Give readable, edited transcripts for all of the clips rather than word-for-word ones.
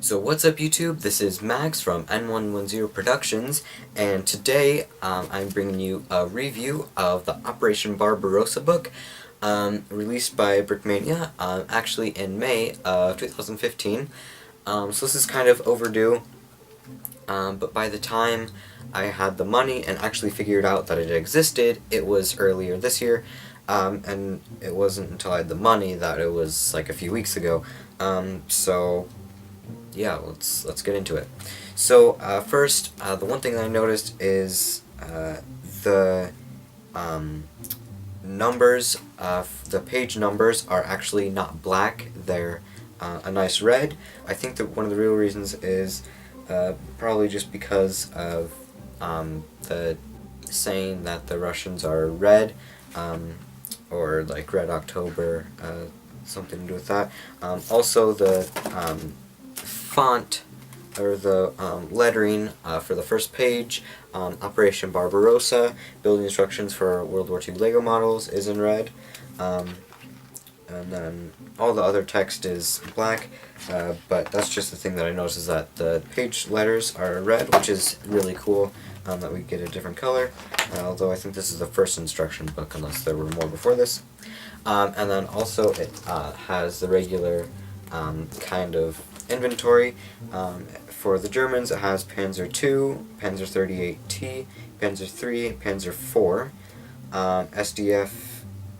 So what's up YouTube, this is Max from N110 Productions, and today I'm bringing you a review of the Operation Barbarossa book, released by Brickmania, actually in May of 2015. So this is kind of overdue, but by the time I had the money and actually figured out that it existed, it was earlier this year, and it wasn't until I had the money that it was like a few weeks ago. So yeah, let's get into it. So first, the one thing that I noticed is the numbers, the page numbers are actually not black, they're a nice red. I think that one of the real reasons is probably just because of the saying that the Russians are red, or like Red October, something to do with that. Also the font, or the lettering for the first page, Operation Barbarossa, building instructions for World War II Lego models, is in red. And then all the other text is black, but that's just the thing that I noticed, is that the page letters are red, which is really cool, that we get a different color, although I think this is the first instruction book, unless there were more before this. And then also it has the regular kind of inventory. For the Germans, it has Panzer II, Panzer 38T, Panzer III, Panzer IV,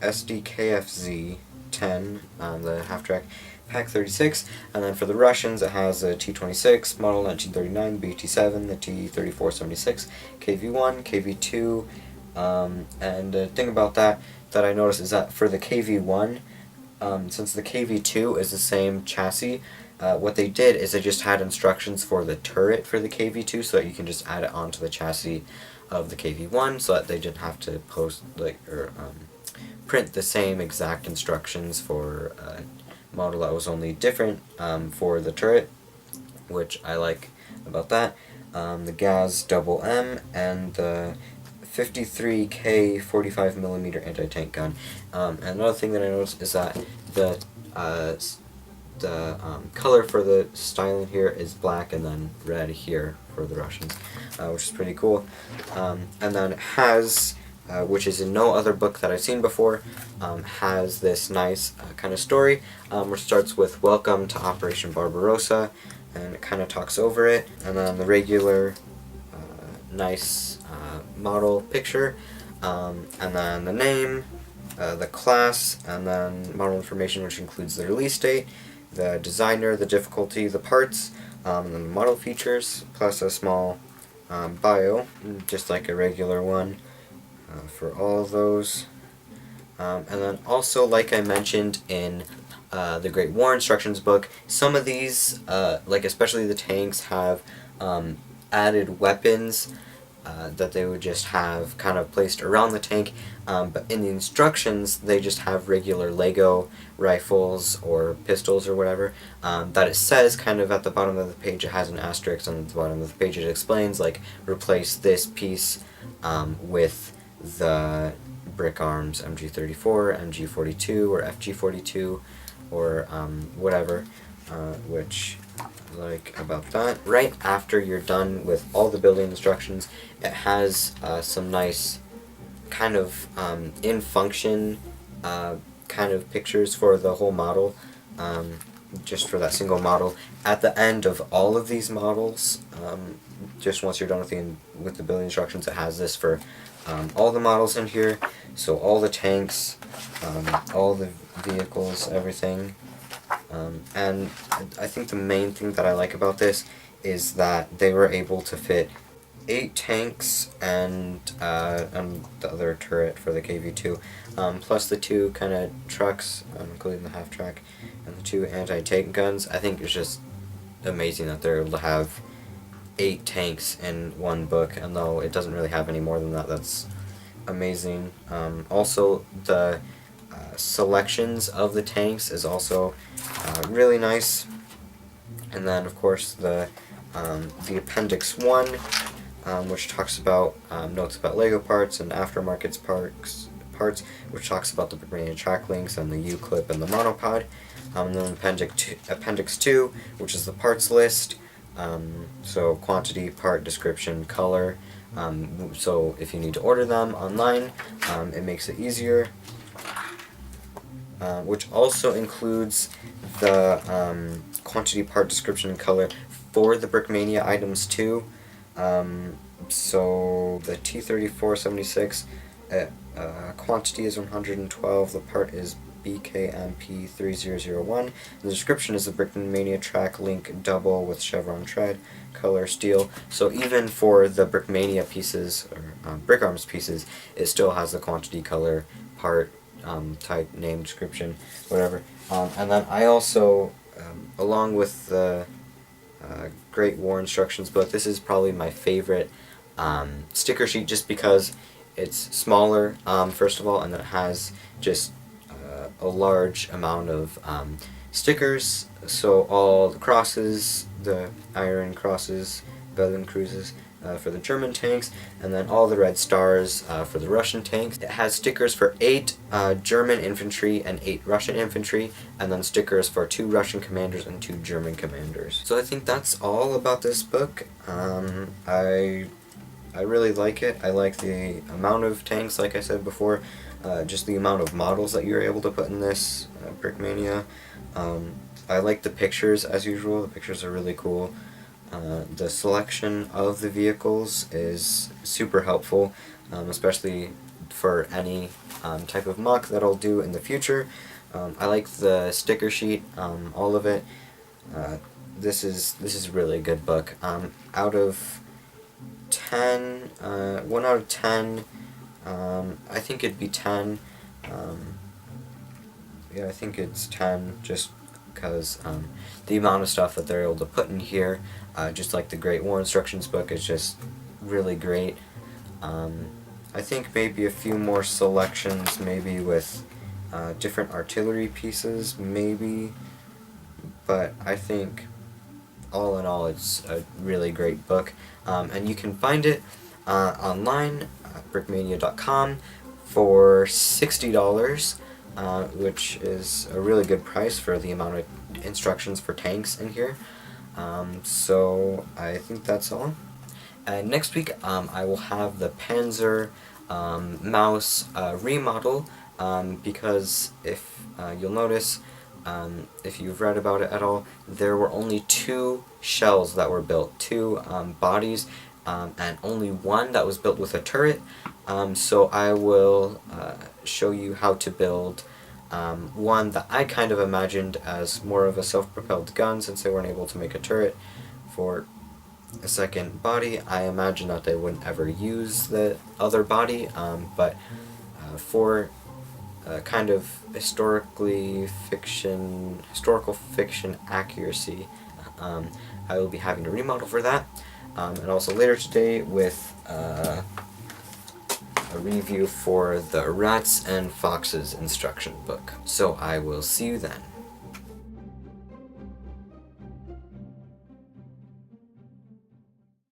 SDKFZ 10, the half-track, Pak 36, and then for the Russians, it has a T-26, Model 1939, BT-7, the T-3476, KV-1, KV-2, and the thing about that I noticed is that for the KV-1, since the KV-2 is the same chassis, what they did is they just had instructions for the turret for the KV-2, so that you can just add it onto the chassis of the KV-1, so that they didn't have to print the same exact instructions for a model that was only different for the turret, which I like about that. The Gaz Double M and the 53K 45mm anti-tank gun. And another thing that I noticed is that the color for the styling here is black, and then red here for the Russians, which is pretty cool. And then it has, which is in no other book that I've seen before, has this nice kind of story, which starts with "Welcome to Operation Barbarossa," and it kind of talks over it, and then the regular nice model picture, and then the name, the class, and then model information, which includes the release date, the designer, the difficulty, the parts, and then the model features, plus a small bio, just like a regular one, for all of those. And then also, like I mentioned in the Great War Instructions book, some of these, like especially the tanks, have added weapons that they would just have kind of placed around the tank, but in the instructions they just have regular Lego rifles or pistols or whatever, that it says kind of at the bottom of the page. It has an asterisk on the bottom of the page. It explains, like, replace this with the Brick Arms MG34, MG42, or FG42, or whatever, which I like about that. Right after you're done with all the building instructions, it has some nice kind of in function kind of pictures for the whole model, just for that single model. At the end of all of these models, just once you're done with the building instructions, it has this for all the models in here, so all the tanks, all the vehicles, everything. And I think the main thing that I like about this is that they were able to fit 8 tanks and the other turret for the KV-2, plus the 2 kind of trucks, including the half-track, and the 2 anti-tank guns. I think it's just amazing that they're able to have 8 tanks in one book, and though it doesn't really have any more than that, that's amazing. Also, the selections of the tanks is also really nice. And then, of course, the Appendix 1, which talks about notes about Lego parts and aftermarket parts, which talks about the Brickmania track links and the U-clip and the monopod. And then Appendix 2, which is the parts list. So quantity, part, description, color. So if you need to order them online, it makes it easier. Which also includes the quantity, part, description, and color for the Brickmania items too. So the T3476 quantity is 112, the part is BKMP3001. The description is the Brickmania track link double with chevron tread, color steel. So even for the Brickmania pieces, or Brick Arms pieces, it still has the quantity, color, part, type, name, description, whatever. And then I also, along with the Great War Instructions book, this is probably my favorite sticker sheet, just because it's smaller, first of all, and then it has just a large amount of stickers. So all the crosses, the iron crosses, Veteran Cruises for the German tanks, and then all the red stars for the Russian tanks. It has stickers for 8 German infantry and 8 Russian infantry, and then stickers for 2 Russian commanders and 2 German commanders. So I think that's all about this book. I really like it. I like the amount of tanks, like I said before, just the amount of models that you're able to put in this Brickmania. I like the pictures as usual. The pictures are really cool. The selection of the vehicles is super helpful, especially for any type of mock that I'll do in the future. I like the sticker sheet, all of it. This is really a good book. Out of 10, 1 out of 10, I think it'd be 10. Yeah, I think it's 10, just because the amount of stuff that they're able to put in here, just like the Great War Instructions book, is just really great. I think maybe a few more selections, maybe with different artillery pieces, maybe, but I think all in all it's a really great book. And you can find it online at brickmania.com for $60, which is a really good price for the amount of instructions for tanks in here. So I think that's all. And next week I will have the Panzer mouse remodel, because if you'll notice, if you've read about it at all, there were only 2 shells that were built, 2 bodies, and only 1 that was built with a turret. So I will show you how to build one that I kind of imagined as more of a self-propelled gun, since they weren't able to make a turret for a second body. I imagine that they wouldn't ever use the other body, but for kind of historical fiction accuracy, I will be having a remodel for that, and also later today with a review for the Rats and Foxes instruction book. So I will see you then.